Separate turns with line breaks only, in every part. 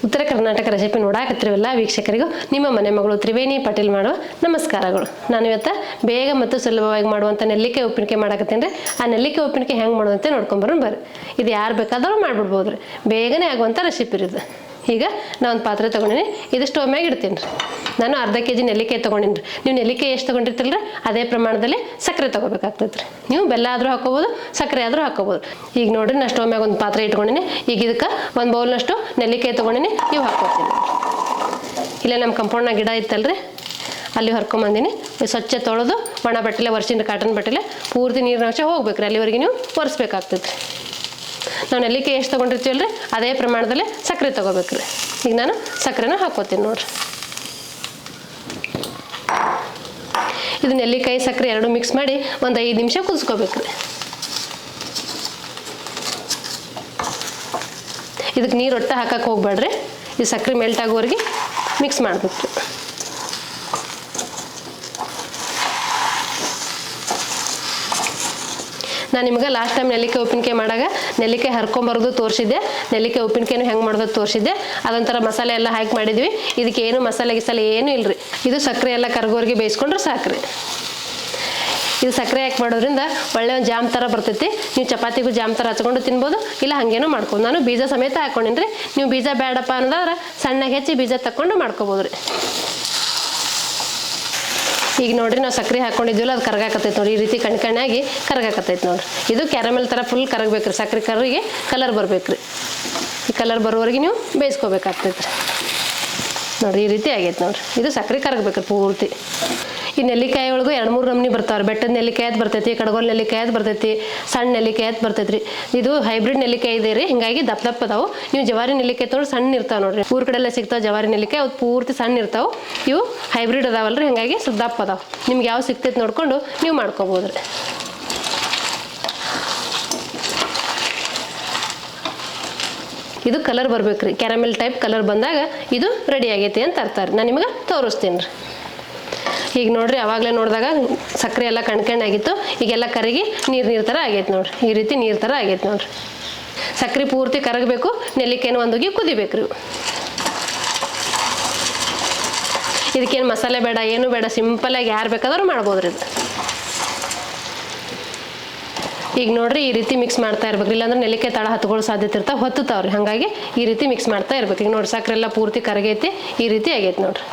ಉತ್ತರ ಕರ್ನಾಟಕ ರೆಸಿಪಿ ನೋಡಾಕತ್ತಿರಲ್ಲ ವೀಕ್ಷಕರಿಗೂ ನಿಮ್ಮ ಮನೆ ಮಗಳು ತ್ರಿವೇಣಿ ಪಾಟೀಲ್ ಮಾಡುವ ನಮಸ್ಕಾರಗಳು. ನಾನು ಇವತ್ತು ಬೇಗ ಮತ್ತು ಸುಲಭವಾಗಿ ಮಾಡುವಂಥ ನೆಲ್ಲಿಕಾಯಿ ಉಪ್ಪಿನಕಾಯಿ ಮಾಡಕತ್ತೀನಿ. ಆ ನೆಲ್ಲಿಕಾಯಿ ಉಪ್ಪಿನಕಾಯಿ ಹೆಂಗೆ ಮಾಡುವಂತೆ ನೋಡ್ಕೊಂಬರೋಣ ಬರ್ರಿ. ಇದು ಯಾರು ಬೇಕಾದರೂ ಮಾಡಿಬಿಡ್ಬೋದು ರೀ, ಬೇಗನೆ ಆಗುವಂಥ ರೆಸಿಪಿ ಇದು. ಈಗ ನಾನು ಒಂದು ಪಾತ್ರೆ ತೊಗೊಂಡಿನಿ, ಇದು ಸ್ಟವ್ ಮ್ಯಾಗ ಇಡ್ತೀನಿ ರೀ. ನಾನು ಅರ್ಧ kg ನೆಲ್ಲಿಕಾಯಿ ತೊಗೊಂಡಿನಿ ರೀ. ನೀವು ನೆಲ್ಲಿಕಾಯಿ ಎಷ್ಟು ತೊಗೊಂಡಿರ್ತಿಲ್ಲ ರೀ ಅದೇ ಪ್ರಮಾಣದಲ್ಲಿ ಸಕ್ಕರೆ ತೊಗೋಬೇಕಾಗ್ತದೆ ರೀ. ನೀವು ಬೆಲ್ಲ ಆದರೂ ಹಾಕೋಬೋದು, ಸಕ್ಕರೆ ಆದರೂ ಹಾಕೋಬೋದು. ಈಗ ನೋಡಿರಿ, ನಾನು ಸ್ಟವ್ ಮ್ಯಾಗ ಒಂದು ಪಾತ್ರೆ ಇಟ್ಕೊಂಡಿನಿ. ಈಗ ಇದಕ್ಕೆ ಒಂದು ಬೌಲ್ನಷ್ಟು ನೆಲ್ಲಿಕಾಯಿ ತೊಗೊಂಡಿನಿ, ಇವು ಹಾಕ್ಕೊತೀನಿ. ಇಲ್ಲೇ ನಮ್ಮ ಕಂಪೌಂಡ್ನಾಗ ಗಿಡ ಇತ್ತಲ್ರಿ, ಅಲ್ಲಿ ಹರ್ಕೊಂಬಂದಿನಿ. ಸ್ವಚ್ಛ ತೊಳೆದು ಒಣ ಬಟ್ಟಲೆ ಒರೆಸಿನ ಕಾಟನ್ ಬಟ್ಟಲೆ ಪೂರ್ತಿ ನೀರಿನ ಅಂಶ ಹೋಗ್ಬೇಕು ರೀ, ಅಲ್ಲಿವರೆಗೆ ನೀವು ಒರೆಸ್ಬೇಕಾಗ್ತದೆ ರೀ. ನಾವು ನೆಲ್ಲಿಕಾಯಿ ಎಷ್ಟು ತೊಗೊಂಡಿರ್ತೀವಲ್ರಿ ಅದೇ ಪ್ರಮಾಣದಲ್ಲಿ ಸಕ್ಕರೆ ತೊಗೋಬೇಕು ರೀ. ಈಗ ನಾನು ಸಕ್ಕರೆನ ಹಾಕ್ಕೋತೀನಿ ನೋಡ್ರಿ. ಇದು ನೆಲ್ಲಿಕಾಯಿ ಸಕ್ಕರೆ ಎರಡು ಮಿಕ್ಸ್ ಮಾಡಿ ಒಂದು 5 ನಿಮಿಷ ಕುದಿಸ್ಕೋಬೇಕು ರೀ. ಇದಕ್ಕೆ ನೀರು ಒಟ್ಟು ಹಾಕಕ್ಕೆ ಹೋಗ್ಬೇಡ್ರಿ, ಇದು ಸಕ್ಕರೆ ಮೆಲ್ಟ್ ಆಗೋವರೆಗೆ ಮಿಕ್ಸ್ ಮಾಡಬೇಕು. ನಾನು ನಿಮ್ಗೆ ಲಾಸ್ಟ್ ಟೈಮ್ ನೆಲ್ಲಿಕಾಯಿ ಉಪ್ಪಿನಕಾಯಿ ಮಾಡಾಗ ನೆಲ್ಲಿಕಾಯಿ ಹರ್ಕೊಂಬರೋದು ತೋರಿಸಿದ್ದೆ, ನೆಲ್ಲಿಕಾಯಿ ಉಪ್ಪಿನಕಾಯಿನೂ ಹೆಂಗೆ ಮಾಡೋದು ತೋರಿಸಿದ್ದೆ. ಅದೊಂಥರ ಮಸಾಲೆ ಎಲ್ಲ ಹಾಕಿ ಮಾಡಿದ್ವಿ. ಇದಕ್ಕೆ ಏನು ಮಸಾಲೆ ಗಿಸಾಲೆ ಏನೂ ಇಲ್ಲರಿ. ಇದು ಸಕ್ಕರೆ ಎಲ್ಲ ಕರಗೋರಿಗೆ ಬೇಯಿಸ್ಕೊಂಡ್ರೆ ಸಾಕ್ರಿ. ಇದು ಸಕ್ಕರೆ ಹಾಕಿ ಮಾಡೋದ್ರಿಂದ ಒಳ್ಳೆ ಒಂದು ಜಾಮ್ ಥರ ಬರ್ತೈತಿ. ನೀವು ಚಪಾತಿಗೂ ಜಾಮ್ ಥರ ಹಚ್ಕೊಂಡು ತಿನ್ಬೋದು, ಇಲ್ಲ ಹಾಗೇನೂ ಮಾಡ್ಕೊಂಡು. ನಾನು ಬೀಜ ಸಮೇತ ಹಾಕ್ಕೊಂಡಿನಿ ರೀ. ನೀವು ಬೀಜ ಬೇಡಪ್ಪ ಅನ್ನೋದಾದ್ರೆ ಸಣ್ಣಗೆ ಹೆಚ್ಚಿ ಬೀಜ ತಕ್ಕೊಂಡು ಮಾಡ್ಕೋಬೋದು ರೀ. ಈಗ ನೋಡ್ರಿ, ನಾವು ಸಕ್ಕರೆ ಹಾಕೊಂಡಿದ್ವಲ್ಲ ಅದು ಕರಗಾಕತ್ತೈತೆ ನೋಡಿ. ಈ ರೀತಿ ಕಣ್ಕಣ್ಣಾಗಿ ಕರಗಾಕತ್ತೈತೆ ನೋಡ್ರಿ. ಇದು ಕ್ಯಾರಮೆಲ್ ಥರ ಫುಲ್ ಕರಗಬೇಕ್ರಿ. ಸಕ್ಕರೆ ಕರಿಗೆ ಕಲರ್ ಬರ್ಬೇಕ್ರಿ. ಈ ಕಲರ್ ಬರೋವರೆಗೆ ನೀವು ಬೇಯಿಸ್ಕೋಬೇಕಾಗ್ತೈತೆ ರೀ. ನೋಡಿರಿ, ಈ ರೀತಿ ಆಗೈತೆ ನೋಡ್ರಿ. ಇದು ಸಕ್ಕರೆ ಕರಗಬೇಕ್ರಿ ಪೂರ್ತಿ. ಈ ನೆಲ್ಲಿಕಾಯಿ ಒಳಗೂ 2-3 ನಮೂನಿ ಬರ್ತಾವ್ರಿ. ಬೆಟ್ಟದ ನೆಲ್ಲಿಕಾಯಿ ಅದು ಬರ್ತೈತಿ, ಕಡಗೋಲ್ ನೆಲ್ಲಿಕಾಯಿ ಅದು ಬರ್ತೈತಿ, ಸಣ್ಣ ನೆಲ್ಲಿಕಾಯಿ ಅದು ಬರ್ತೈತಿ ರೀ. ಇದು ಹೈಬ್ರಿಡ್ ನೆಲ್ಲಿಕಾಯಿ ಇದೆ ರೀ, ಹಿಂಗಾಗಿ ದಪ್ಪ ದಪ್ಪ ಅದಾವು. ನೀವು ಜವಾರಿ ನೆಲ್ಲಿಕಾಯಿ ತೊಗೊಂಡು ಸಣ್ಣ ಇರ್ತಾವೆ ನೋಡ್ರಿ. ಊರ ಕಡೆ ಎಲ್ಲ ಸಿಗ್ತಾವೆ ಜವಾರಿ ನೆಲ್ಲಿಕಾಯಿ, ಅವು ಪೂರ್ತಿ ಸಣ್ಣ ಇರ್ತಾವೆ. ಇವು ಹೈಬ್ರಿಡ್ ಅದಾವಲ್ರಿ, ಹಿಂಗಾಗಿ ಸ್ವಲ್ಪ ದಪ್ಪ ಅದಾವೆ. ನಿಮ್ಗೆ ಯಾವ ಸಿಗ್ತೈತೆ ನೋಡ್ಕೊಂಡು ನೀವು ಮಾಡ್ಕೋಬೋದು ರೀ. ಇದು ಕಲರ್ ಬರ್ಬೇಕು ರೀ, ಕ್ಯಾರಮೆಲ್ ಟೈಪ್ ಕಲರ್ ಬಂದಾಗ ಇದು ರೆಡಿ ಆಗೈತಿ ಅಂತ ಅರ್ಥ ರೀ. ನಾನು ನಿಮಗೆ ತೋರಿಸ್ತೀನಿ ರೀ. ಈಗ ನೋಡ್ರಿ, ಅವಾಗಲೇ ನೋಡಿದಾಗ ಸಕ್ಕರೆ ಎಲ್ಲ ಕಣ್ಕಣ್ಣಾಗಿತ್ತು. ಈಗೆಲ್ಲ ಕರಗಿ ನೀರು ಥರ ಆಗೈತೆ ನೋಡ್ರಿ. ಈ ರೀತಿ ನೀರು ಥರ ಆಗೈತೆ ನೋಡ್ರಿ. ಸಕ್ಕರೆ ಪೂರ್ತಿ ಕರಗಬೇಕು, ನೆಲ್ಲಿಕಾಯಿನ ಒಂದೋಗಿ ಕುದಿಬೇಕು ರೀ. ಇದಕ್ಕೇನು ಮಸಾಲೆ ಬೇಡ, ಏನು ಬೇಡ, ಸಿಂಪಲ್ಲಾಗಿ ಯಾರು ಬೇಕಾದ್ರೂ ಮಾಡ್ಬೋದು ರೀ ಇದು. ಈಗ ನೋಡ್ರಿ, ಈ ರೀತಿ ಮಿಕ್ಸ್ ಮಾಡ್ತಾ ಇರ್ಬೇಕು. ಇಲ್ಲಾಂದ್ರೆ ನೆಲ್ಲಿಕಾಯಿ ತಳ ಹತ್ಕೊಳ್ಳೋ ಸಾಧ್ಯತೆ ಇರ್ತಾವೆ, ಹೊತ್ತುತ್ತಾವ್ರಿ. ಹಾಗಾಗಿ ಈ ರೀತಿ ಮಿಕ್ಸ್ ಮಾಡ್ತಾ ಇರ್ಬೇಕು. ಈಗ ನೋಡಿ, ಸಕ್ಕರೆ ಎಲ್ಲ ಪೂರ್ತಿ ಕರಗೈತಿ, ಈ ರೀತಿ ಆಗೈತೆ ನೋಡ್ರಿ.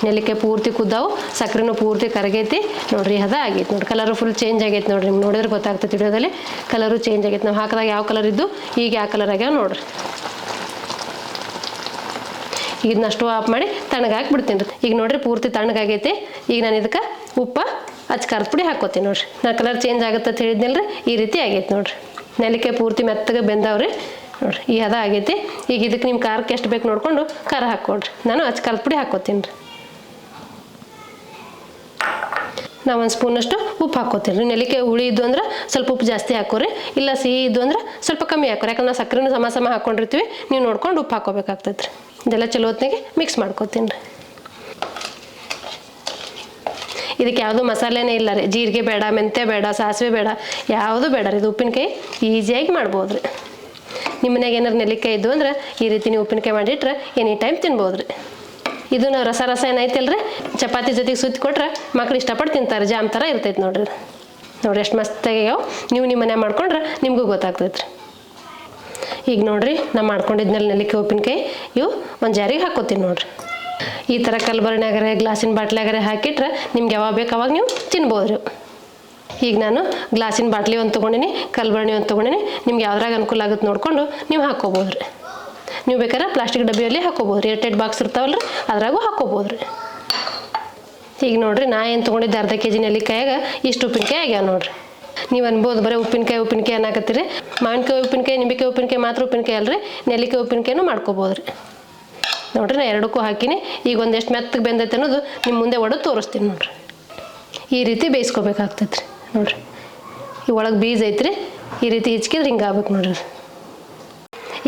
ನೆಲ್ಲಿಕಾಯಿ ಪೂರ್ತಿ ಕುದ್ದಾವು, ಸಕ್ಕರೆನೂ ಪೂರ್ತಿ ಕರಗೈತಿ ನೋಡ್ರಿ. ಹದ ಆಗೈತೆ ನೋಡ್ರಿ. ಕಲರು ಫುಲ್ ಚೇಂಜ್ ಆಗೈತೆ ನೋಡ್ರಿ. ನಿಮ್ಗೆ ನೋಡಿದ್ರೆ ಗೊತ್ತಾಗ್ತೈತಿ ವಿಡಿಯೋದಲ್ಲಿ. ಕಲರು ಚೇಂಜ್ ಆಗೈತೆ. ನಾವು ಹಾಕಿದಾಗ ಯಾವ ಕಲರ್ ಇದ್ದು ಈಗ ಯಾವ ಕಲರ್ ಆಗ್ಯಾವ ನೋಡ್ರಿ. ಈಗ ಇದನ್ನ ಅಷ್ಟು ಆಫ್ ಮಾಡಿ ತಣ್ಣಗೆ ಹಾಕ್ಬಿಡ್ತೀನಿ ರೀ. ಈಗ ನೋಡ್ರಿ, ಪೂರ್ತಿ ತಣ್ಣಗಾಗೈತಿ. ಈಗ ನಾನು ಇದಕ್ಕೆ ಉಪ್ಪು ಖಾರದ ಪುಡಿ ಹಾಕ್ಕೋತೀನಿ ನೋಡ್ರಿ. ನಾ ಕಲರ್ ಚೇಂಜ್ ಆಗುತ್ತೆ ಅಂತ ಹೇಳಿದ್ನಲ್ರಿ, ಈ ರೀತಿ ಆಗೈತೆ ನೋಡ್ರಿ. ನೆಲ್ಲಿಕಾಯಿ ಪೂರ್ತಿ ಮೆತ್ತಗೆ ಬೆಂದವ್ರಿ ನೋಡ್ರಿ. ಈ ಹದ ಆಗೈತಿ. ಈಗ ಇದಕ್ಕೆ ನಿಮ್ಮ ಖಾರಕ್ಕೆ ಎಷ್ಟು ಬೇಕು ನೋಡಿಕೊಂಡು ಖಾರ ಹಾಕ್ಕೊಡ್ರಿ. ನಾನು ಖಾರದ ಪುಡಿ ಹಾಕ್ಕೋತೀನಿ ರೀ. ನಾವು 1 ಸ್ಪೂನಷ್ಟು ಉಪ್ಪು ಹಾಕ್ಕೋತೀನಿ ರೀ. ನೆಲ್ಲಿಕಾಯಿ ಹುಳಿ ಇದ್ದು ಅಂದ್ರೆ ಸ್ವಲ್ಪ ಉಪ್ಪು ಜಾಸ್ತಿ ಹಾಕೋರಿ, ಇಲ್ಲ ಸಿಹಿ ಇದ್ದು ಅಂದ್ರೆ ಸ್ವಲ್ಪ ಕಮ್ಮಿ ಹಾಕೋರಿ. ಯಾಕಂದ್ರೆ ನಾವು ಸಕ್ಕರೆನೂ ಸಮ ಹಾಕ್ಕೊಂಡಿರ್ತೀವಿ, ನೀವು ನೋಡ್ಕೊಂಡು ಉಪ್ಪು ಹಾಕೋಬೇಕಾಗ್ತೈತೆ ರೀ. ಇದೆಲ್ಲ ಚಲೋ ಹೊತ್ತಿನಾಗೆ ಮಿಕ್ಸ್ ಮಾಡ್ಕೋತೀನಿ ರೀ. ಇದಕ್ಕೆ ಯಾವುದೂ ಮಸಾಲೆನೇ ಇಲ್ಲ ರೀ. ಜೀರಿಗೆ ಬೇಡ, ಮೆಂತ್ಯ ಬೇಡ, ಸಾಸಿವೆ ಬೇಡ, ಯಾವುದೂ ಬೇಡ ರೀ. ಇದು ಉಪ್ಪಿನಕಾಯಿ ಈಸಿಯಾಗಿ ಮಾಡ್ಬೋದು ರೀ. ನಿಮ್ಮ ಮನೆಯಾಗ ಏನಾರು ನೆಲ್ಲಿಕಾಯಿ ಇದ್ದು ಅಂದ್ರೆ ಈ ರೀತಿ ನೀವು ಉಪ್ಪಿನಕಾಯಿ ಮಾಡಿಟ್ರೆ ಎನಿ ಟೈಮ್ ತಿನ್ಬೋದು ರೀ. ಇದು ನಾವು ರಸ ಏನೈತಲ್ರಿ, ಚಪಾತಿ ಜೊತೆಗೆ ಸುತ್ತಿ ಕೊಟ್ರೆ ಮಕ್ಳು ಇಷ್ಟಪಟ್ಟು ತಿಂತಾರೆ. ಜಾಮ್ ಥರ ಇರ್ತೈತೆ ನೋಡ್ರಿ. ನೋಡ್ರಿ ಎಷ್ಟು ಮಸ್ತಾಗ್ಯಾವ. ನೀವು ನಿಮ್ಮ ಮನೆ ಮಾಡ್ಕೊಂಡ್ರೆ ನಿಮಗೂ ಗೊತ್ತಾಗ್ತೈತೆ ರೀ. ಈಗ ನೋಡ್ರಿ, ನಾ ಮಾಡ್ಕೊಂಡಿದ್ನಲ್ಲಿ ನೆಲ್ಲಿಕಾಯಿ ಉಪ್ಪಿನಕಾಯಿ ಇವು ಒಂದು ಜಾರಿಗೆ ಹಾಕ್ಕೋತೀನಿ ನೋಡ್ರಿ. ಈ ಥರ ಕಲ್ಬರ್ಣ್ಯಾಗರೆ ಗ್ಲಾಸಿನ ಬಾಟ್ಲಾಗರೆ ಹಾಕಿಟ್ರೆ ನಿಮ್ಗೆ ಯಾವಾಗ ಬೇಕು ಅವಾಗ ನೀವು ತಿನ್ಬೋದು ರೀ. ಈಗ ನಾನು ಗ್ಲಾಸಿನ ಬಾಟ್ಲಿ ಒಂದು ತೊಗೊಂಡಿನಿ, ಕಲ್ಬರ್ಣಿ ಒಂದು ತೊಗೊಂಡಿನಿ. ನಿಮ್ಗೆ ಯಾವ್ದ್ರಾಗ ಅನುಕೂಲ ಆಗುತ್ತೆ ನೋಡಿಕೊಂಡು ನೀವು ಹಾಕ್ಕೋಬೋದು ರೀ. ನೀವು ಬೇಕಾದ್ರೆ ಪ್ಲಾಸ್ಟಿಕ್ ಡಬ್ಬಿಯಲ್ಲಿ ಹಾಕೋಬೋದು ರೀ. ಏರ್ಟೈಟ್ ಬಾಕ್ಸ್ ಇರ್ತಾವಲ್ಲ ರೀ, ಅದ್ರಾಗೂ ಹಾಕೋಬೋದು ರೀ. ಈಗ ನೋಡ್ರಿ, ನಾ ಏನು ತೊಗೊಂಡಿದ್ದೆ ಅರ್ಧ kg ನೆಲ್ಲಿಕಾಯಾಗ ಇಷ್ಟು ಉಪ್ಪಿನಕಾಯಿ ಆಗ್ಯಾವ ನೋಡ್ರಿ. ನೀವು ಅನ್ಬೋದು ಬರೀ ಉಪ್ಪಿನಕಾಯಿ ಅನ್ನಕತ್ತೀರಿ. ಮಾವಿನಕಾಯಿ ಉಪ್ಪಿನಕಾಯಿ, ನಿಂಬೆಕಾಯಿ ಉಪ್ಪಿನಕಾಯಿ ಮಾತ್ರ ಉಪ್ಪಿನಕಾಯಿ ಅಲ್ರಿ, ನೆಲ್ಲಿಕಾಯಿ ಉಪ್ಪಿನಕಾಯಿನೂ ಮಾಡ್ಕೋಬೋದು ರೀ. ನೋಡ್ರಿ, ನಾ ಎರಡಕ್ಕೂ ಹಾಕಿನಿ. ಈಗ ಒಂದೆಷ್ಟು ಮೆತ್ತಗೆ ಬೆಂದೈತೆ ಅನ್ನೋದು ನಿಮ್ಮ ಮುಂದೆ ಒಡೆದು ತೋರಿಸ್ತೀನಿ ನೋಡ್ರಿ. ಈ ರೀತಿ ಬೇಯಿಸ್ಕೋಬೇಕಾಗ್ತೈತೆ ರೀ. ನೋಡ್ರಿ, ಈ ಒಳಗೆ ಬೀಜ ಐತ್ರಿ, ಈ ರೀತಿ ಹಿಚ್ಕಿದ್ರೆ ಹಿಂಗೆ ಆಗ್ಬೇಕು ನೋಡ್ರಿ.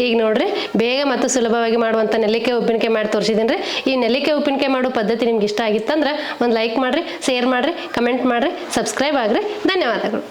ಈಗ ನೋಡ್ರಿ, ಬೇಗ ಮತ್ತು ಸುಲಭವಾಗಿ ಮಾಡುವಂಥ ನೆಲ್ಲಿಕಾಯಿ ಉಪ್ಪಿನಕಾಯಿ ಮಾಡಿ ತೋರಿಸಿದ್ದೀನಿ ರೀ. ಈ ನೆಲ್ಲಿಕಾಯಿ ಉಪ್ಪಿನಕಾಯಿ ಮಾಡೋ ಪದ್ಧತಿ ನಿಮ್ಗೆ ಇಷ್ಟ ಆಗಿತ್ತಂದ್ರೆ ಒಂದು ಲೈಕ್ ಮಾಡಿರಿ, ಶೇರ್ ಮಾಡಿರಿ, ಕಮೆಂಟ್ ಮಾಡಿರಿ, ಸಬ್ಸ್ಕ್ರೈಬ್ ಆಗಿರಿ. ಧನ್ಯವಾದಗಳು.